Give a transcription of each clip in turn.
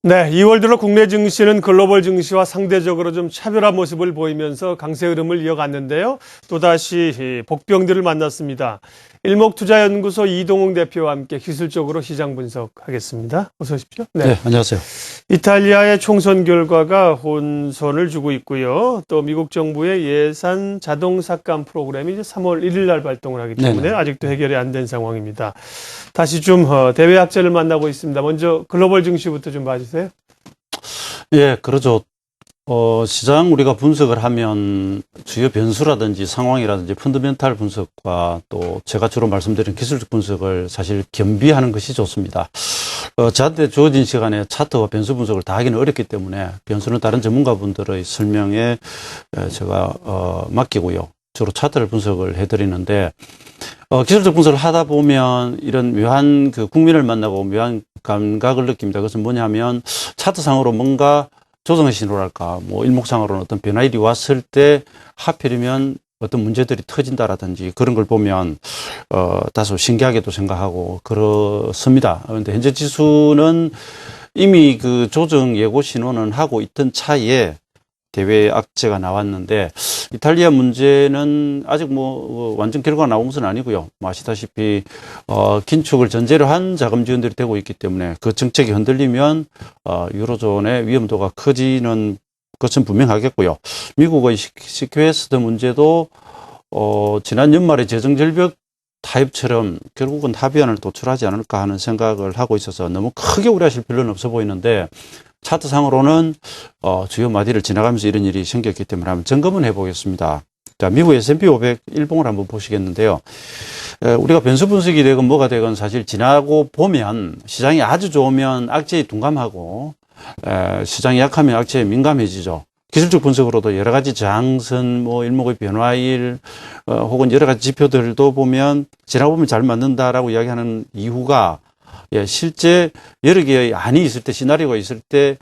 네, 2월 들어 국내 증시는 글로벌 증시와 상대적으로 좀 차별한 모습을 보이면서 강세 흐름을 이어갔는데요. 또다시 복병들을 만났습니다. 일목투자연구소 이동웅 대표와 함께 기술적으로 시장 분석하겠습니다. 어서 오십시오. 네, 안녕하세요. 이탈리아의 총선 결과가 혼선을 주고 있고요. 또 미국 정부의 예산 자동 삭감 프로그램이 이제 3월 1일 날 발동을 하기 때문에 네네. 아직도 해결이 안 된 상황입니다. 다시 좀 대외학자를 만나고 있습니다. 먼저 글로벌 증시부터 좀 봐주세요. 예, 그러죠. 시장 우리가 분석을 하면 주요 변수라든지 상황이라든지 펀더멘탈 분석과 또 제가 주로 말씀드린 기술적 분석을 사실 겸비하는 것이 좋습니다. 저한테 주어진 시간에 차트와 변수 분석을 다 하기는 어렵기 때문에 변수는 다른 전문가분들의 설명에 제가 맡기고요. 주로 차트를 분석을 해드리는데 기술적 분석을 하다 보면 이런 묘한 국민을 만나고 묘한 감각을 느낍니다. 그것은 뭐냐면 차트상으로 뭔가 조정의 신호랄까, 뭐 일목상으로는 어떤 변화일이 왔을 때 하필이면 어떤 문제들이 터진다라든지 그런 걸 보면 다소 신기하게도 생각하고 그렇습니다. 그런데 현재 지수는 이미 그 조정 예고 신호는 하고 있던 차에 대외 악재가 나왔는데 이탈리아 문제는 아직 완전 결과가 나온 것은 아니고요. 아시다시피 긴축을 전제로 한 자금 지원들이 되고 있기 때문에 그 정책이 흔들리면 유로존의 위험도가 커지는 것은 분명하겠고요. 미국의 시큐에스드 문제도 지난 연말에 재정절벽 타협처럼 결국은 합의안을 도출하지 않을까 하는 생각을 하고 있어서 너무 크게 우려하실 필요는 없어 보이는데 차트상으로는 주요 마디를 지나가면서 이런 일이 생겼기 때문에 한번 점검은 해보겠습니다. 자, 미국 S&P 500 일봉을 한번 보시겠는데요. 우리가 변수 분석이 되건 뭐가 되건 사실 지나고 보면 시장이 아주 좋으면 악재에 둔감하고 시장이 약하면 악재에 민감해지죠. 기술적 분석으로도 여러 가지 저항선, 일목의 변화일, 혹은 여러 가지 지표들도 보면 지나보면 잘 맞는다라고 이야기하는 이유가 실제 여러 개의 안이 있을 때, 시나리오가 있을 때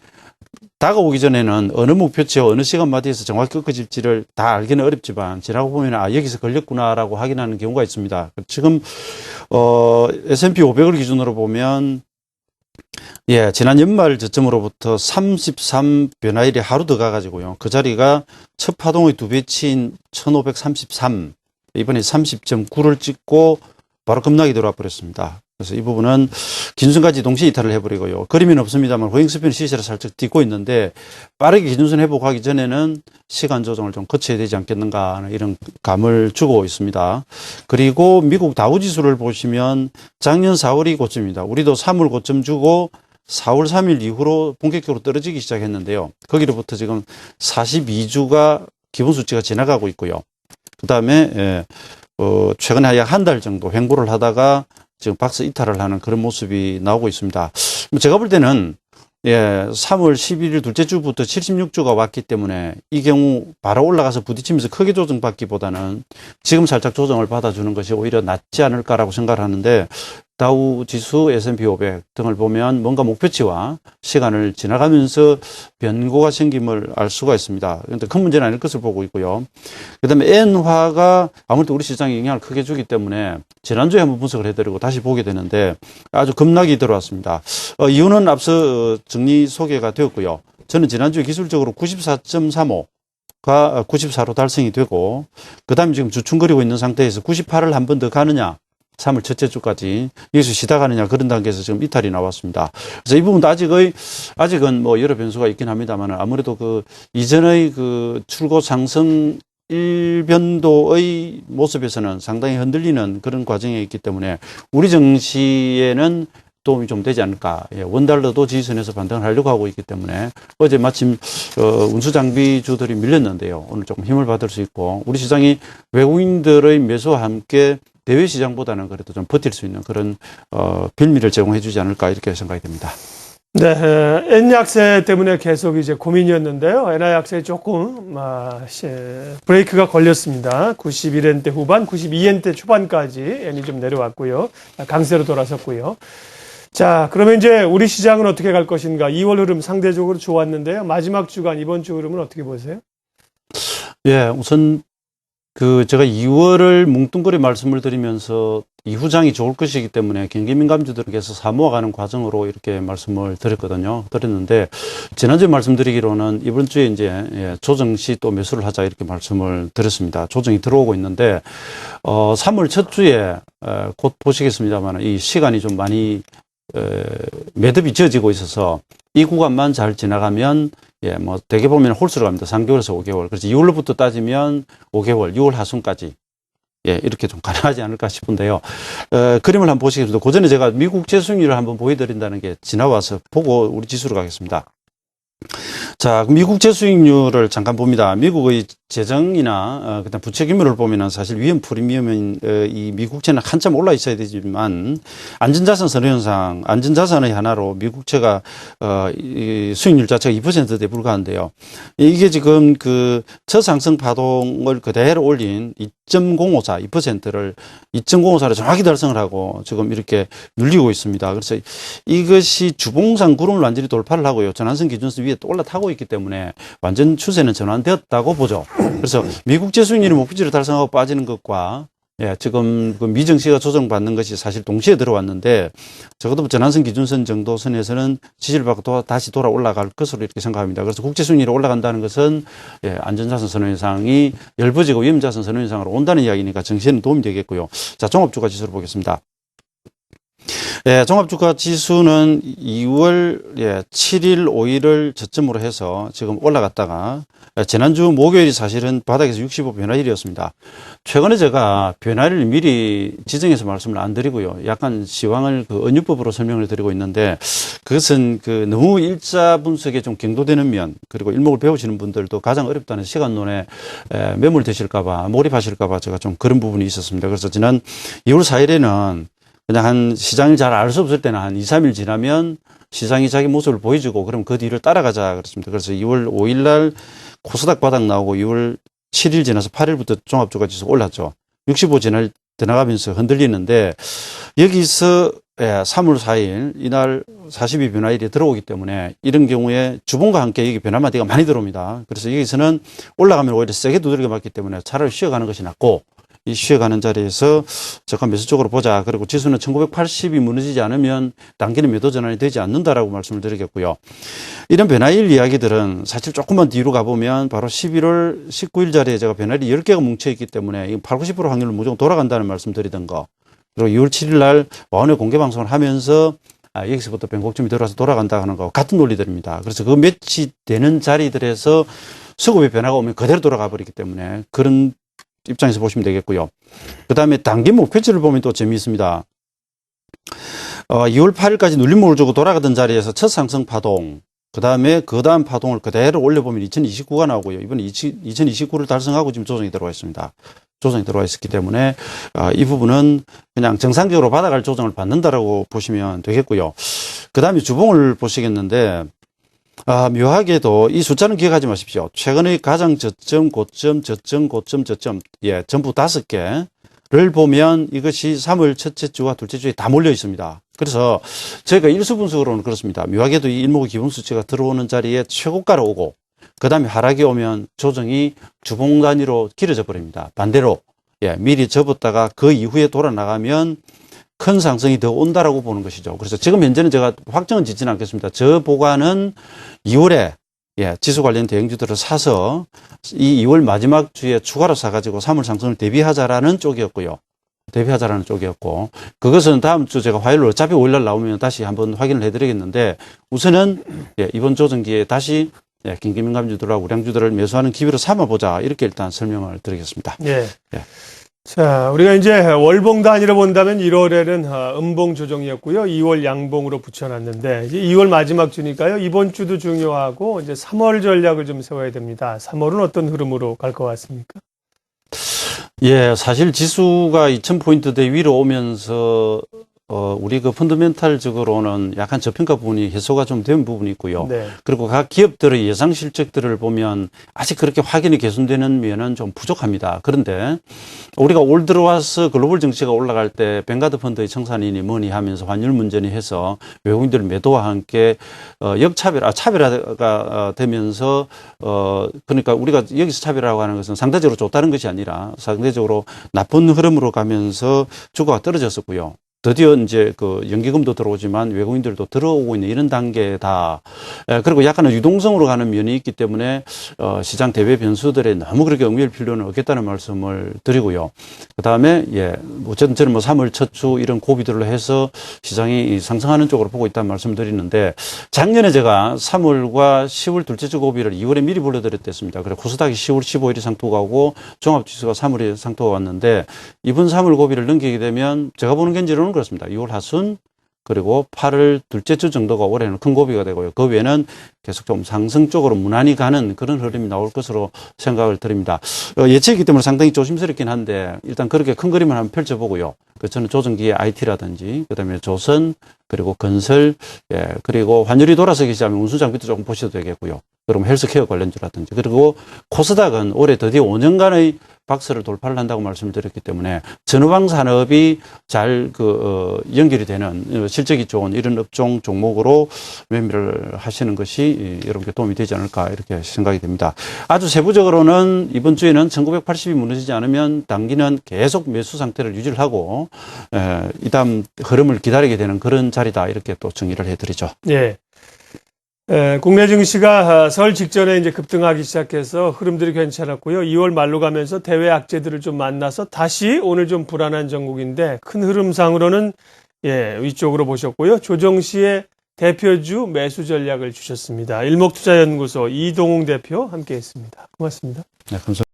다가오기 전에는 어느 목표치와 어느 시간마다에서 정확히 꺾어질지를 다 알기는 어렵지만 지나고 보면 여기서 걸렸구나라고 확인하는 경우가 있습니다. 지금 S&P 500을 기준으로 보면 지난 연말 저점으로부터 33 변화일이 하루 더 가가지고요. 그 자리가 첫 파동의 2배치인 1533, 이번에 30.9를 찍고 바로 급락이 들어와 버렸습니다. 그래서 이 부분은 기준선까지 동시에 이탈을 해버리고요. 그림은 없습니다만 호잉스피는 시세를 살짝 딛고 있는데 빠르게 기준선 회복하기 전에는 시간 조정을 좀 거쳐야 되지 않겠는가 하는 이런 감을 주고 있습니다. 그리고 미국 다우지수를 보시면 작년 4월이 고점입니다. 우리도 3월 고점 주고 4월 3일 이후로 본격적으로 떨어지기 시작했는데요. 거기로부터 지금 42주가 기본 수치가 지나가고 있고요. 그 다음에 최근에 약 한 달 정도 횡보를 하다가 지금 박스 이탈을 하는 그런 모습이 나오고 있습니다. 제가 볼 때는 3월 11일 둘째 주부터 76주가 왔기 때문에 이 경우 바로 올라가서 부딪히면서 크게 조정받기보다는 지금 살짝 조정을 받아주는 것이 오히려 낫지 않을까라고 생각을 하는데 다우 지수, S&P 500 등을 보면 뭔가 목표치와 시간을 지나가면서 변고가 생김을 알 수가 있습니다. 그런데 큰 문제는 아닐 것을 보고 있고요. 그 다음에 엔화가 아무래도 우리 시장에 영향을 크게 주기 때문에 지난주에 한번 분석을 해드리고 다시 보게 되는데 아주 급락이 들어왔습니다. 이유는 앞서 정리 소개가 되었고요. 저는 지난주에 기술적으로 94.35가 94로 달성이 되고 그 다음에 지금 주춤거리고 있는 상태에서 98을 한 번 더 가느냐 3월 첫째 주까지 여기서 시작하느냐 그런 단계에서 지금 이탈이 나왔습니다. 그래서 이 부분도 아직은 여러 변수가 있긴 합니다만 아무래도 이전의 출고 상승 일변도의 모습에서는 상당히 흔들리는 그런 과정에 있기 때문에 우리 증시에는 도움이 좀 되지 않을까. 원달러도 지지선에서 반등을 하려고 하고 있기 때문에 어제 마침 운수장비주들이 밀렸는데요. 오늘 조금 힘을 받을 수 있고 우리 시장이 외국인들의 매수와 함께 대외 시장보다는 그래도 좀 버틸 수 있는 그런 빌미를 제공해 주지 않을까 이렇게 생각이 됩니다. 네, 엔 약세 때문에 계속 이제 고민이었는데요. 엔화 약세에 조금 브레이크가 걸렸습니다. 91엔대 후반, 92엔대 초반까지 엔이 좀 내려왔고요. 강세로 돌아섰고요. 자, 그러면 이제 우리 시장은 어떻게 갈 것인가? 2월 흐름 상대적으로 좋았는데요. 마지막 주간 이번 주 흐름은 어떻게 보세요? 우선 제가 2월을 뭉뚱그려 말씀을 드리면서 이후장이 좋을 것이기 때문에 경기 민감주들에게서 사모아가는 과정으로 이렇게 말씀을 드렸는데 지난주에 말씀드리기로는 이번 주에 이제 조정 시 또 매수를 하자 이렇게 말씀을 드렸습니다. 조정이 들어오고 있는데 3월 첫 주에 곧 보시겠습니다만 이 시간이 좀 많이 매듭이 지어지고 있어서 이 구간만 잘 지나가면 뭐 대개 보면 홀수로 갑니다. 3개월에서 5개월. 그래서 2월로부터 따지면 5개월, 6월 하순까지 이렇게 좀 가능하지 않을까 싶은데요. 그림을 한번 보시겠습니다. 그 전에 제가 미국 재수익률을 한번 보여드린다는 게 지나와서 보고 우리 지수로 가겠습니다. 자, 미국 재수익률을 잠깐 봅니다. 미국의 재정이나 그다음 부채 규모를 보면은 사실 위험 프리미엄인 이 미국채는 한참 올라 있어야 되지만 안전자산 선호 현상, 안전자산의 하나로 미국채가 이 수익률 자체가 2%대 불과한데요. 이게 지금 그 저상승 파동을 그대로 올린 2.054, 2%를 2.054를 정확히 달성을 하고 지금 이렇게 눌리고 있습니다. 그래서 이것이 주봉상 구름을 완전히 돌파를 하고요. 전환선 기준선 위에 또 올라타고 있기 때문에 완전 추세는 전환되었다고 보죠. 그래서 미국 재수익률이 목표치를 달성하고 빠지는 것과 지금 그 미증시가 조정받는 것이 사실 동시에 들어왔는데 적어도 전환선 기준선 정도 선에서는 지지를 받고 다시 돌아 올라갈 것으로 이렇게 생각합니다. 그래서 국제수익률이 올라간다는 것은 안전자산 선호 현상이 엷어지고 위험자산 선호 현상으로 온다는 이야기니까 정시에는 도움이 되겠고요. 자, 종합주가 지수를 보겠습니다. 종합주가 지수는 2월 7일, 5일을 저점으로 해서 지금 올라갔다가 지난주 목요일이 사실은 바닥에서 65 변화일이었습니다. 최근에 제가 변화일을 미리 지정해서 말씀을 안 드리고요. 약간 시황을 그 은유법으로 설명을 드리고 있는데 그것은 그 너무 일자 분석에 좀 경도되는 면 그리고 일목을 배우시는 분들도 가장 어렵다는 시간론에 매몰되실까봐 몰입하실까봐 제가 좀 그런 부분이 있었습니다. 그래서 지난 2월 4일에는 그냥 한 시장을 잘 알 수 없을 때는 한 2, 3일 지나면 시장이 자기 모습을 보여주고 그럼 그 뒤를 따라가자 그렇습니다. 그래서 2월 5일 날 코스닥 바닥 나오고 2월 7일 지나서 8일부터 종합주가 지수 올랐죠. 65 지나가면서 흔들리는데 여기서 3월 4일 이날 42 변화일이 들어오기 때문에 이런 경우에 주봉과 함께 여기 변화마디가 많이 들어옵니다. 그래서 여기서는 올라가면 오히려 세게 두들겨 맞기 때문에 차라리 쉬어가는 것이 낫고 이 쉬어가는 자리에서 잠깐 매수 쪽으로 보자. 그리고 지수는 1980이 무너지지 않으면 당기는 매도 전환이 되지 않는다라고 말씀을 드리겠고요. 이런 변화일 이야기들은 사실 조금만 뒤로 가보면 바로 11월 19일 자리에 제가 변화일이 10개가 뭉쳐있기 때문에 80, 90% 확률로 무조건 돌아간다는 말씀 드리던 거. 그리고 2월 7일 날 와운의 공개 방송을 하면서 여기서부터 변곡점이 들어와서 돌아간다 하는 거 같은 논리들입니다. 그래서 그 매치되는 자리들에서 수급의 변화가 오면 그대로 돌아가 버리기 때문에 그런 입장에서 보시면 되겠고요. 그 다음에 단기 목표치를 보면 또 재미있습니다. 2월 8일까지 눌림목을 주고 돌아가던 자리에서 첫 상승 파동, 그 다음 파동을 그대로 올려보면 2029가 나오고요. 이번에 2029를 달성하고 지금 조정이 들어와 있습니다. 조정이 들어와 있었기 때문에 이 부분은 그냥 정상적으로 받아갈 조정을 받는다라고 보시면 되겠고요. 그 다음에 주봉을 보시겠는데 묘하게도 이 숫자는 기억하지 마십시오. 최근의 가장 저점, 고점, 저점, 고점, 저점, 전부 5개를 보면 이것이 3월 첫째 주와 둘째 주에 다 몰려 있습니다. 그래서 저희가 일수 분석으로는 그렇습니다. 묘하게도 이 일목의 기본 수치가 들어오는 자리에 최고가로 오고, 그 다음에 하락이 오면 조정이 주봉 단위로 길어져 버립니다. 반대로, 미리 접었다가 그 이후에 돌아 나가면 큰 상승이 더 온다라고 보는 것이죠. 그래서 지금 현재는 제가 확정은 짓지는 않겠습니다. 저 보관은 2월에 지수 관련 대형주들을 사서 이 2월 마지막 주에 추가로 사가지고 3월 상승을 대비하자라는 쪽이었고요. 그것은 다음 주 제가 화요일 어차피 5일날 나오면 다시 한번 확인을 해드리겠는데 우선은 이번 조정기에 다시 긴기민감주들하고 우량주들을 매수하는 기회로 삼아보자 이렇게 일단 설명을 드리겠습니다. 자, 우리가 이제 월봉 단위로 본다면 1월에는 음봉 조정이었고요. 2월 양봉으로 붙여놨는데 이제 2월 마지막 주니까요. 이번 주도 중요하고 이제 3월 전략을 좀 세워야 됩니다. 3월은 어떤 흐름으로 갈 것 같습니까? 사실 지수가 2000포인트대 위로 오면서 우리 그 펀더멘탈적으로는 약간 저평가 부분이 해소가 좀 된 부분이 있고요. 네. 그리고 각 기업들의 예상 실적들을 보면 아직 그렇게 확인이 개선되는 면은 좀 부족합니다. 그런데 우리가 올 들어와서 글로벌 증시가 올라갈 때 뱅가드 펀드의 청산이니 뭐니 하면서 환율 문제니 해서 외국인들 매도와 함께 차별화가 되면서 그러니까 우리가 여기서 차별화라고 하는 것은 상대적으로 좋다는 것이 아니라 상대적으로 나쁜 흐름으로 가면서 주가가 떨어졌었고요. 드디어 이제 그 연기금도 들어오지만 외국인들도 들어오고 있는 이런 단계다. 그리고 약간은 유동성으로 가는 면이 있기 때문에 시장 대외 변수들에 너무 그렇게 얽매일 필요는 없겠다는 말씀을 드리고요. 그 다음에 어쨌든 저는 3월 첫 주 이런 고비들로 해서 시장이 상승하는 쪽으로 보고 있다는 말씀을 드리는데 작년에 제가 3월과 10월 둘째 주 고비를 2월에 미리 불러드렸댔습니다. 그래서 코스닥이 10월 15일이 상토가 오고 종합지수가 3월에 상토가 왔는데 이번 3월 고비를 넘기게 되면 제가 보는 견지로는 그렇습니다. 6월 하순 그리고 8월 둘째 주 정도가 올해는 큰 고비가 되고요. 그 외에는 계속 좀 상승 쪽으로 무난히 가는 그런 흐름이 나올 것으로 생각을 드립니다. 예측이기 때문에 상당히 조심스럽긴 한데 일단 그렇게 큰 그림을 한번 펼쳐보고요. 저는 조정기의 IT라든지 그다음에 조선 그리고 건설 그리고 환율이 돌아서기 시작하면 운수장비도 조금 보셔도 되겠고요. 그럼 헬스케어 관련주라든지 그리고 코스닥은 올해 드디어 5년간의 박스를 돌파를 한다고 말씀을 드렸기 때문에 전후방 산업이 잘 연결이 되는 실적이 좋은 이런 업종 종목으로 매매를 하시는 것이 여러분께 도움이 되지 않을까 이렇게 생각이 됩니다. 아주 세부적으로는 이번 주에는 1980이 무너지지 않으면 단기는 계속 매수 상태를 유지를 하고 이 다음 흐름을 기다리게 되는 그런 자리다 이렇게 또 정의를 해드리죠. 예. 국내 증시가 설 직전에 이제 급등하기 시작해서 흐름들이 괜찮았고요. 2월 말로 가면서 대외 악재들을 좀 만나서 다시 오늘 좀 불안한 전국인데 큰 흐름상으로는 위쪽으로 보셨고요. 조정 시에 대표주 매수 전략을 주셨습니다. 일목투자연구소 이동웅 대표 함께했습니다. 고맙습니다. 네, 감사합니다.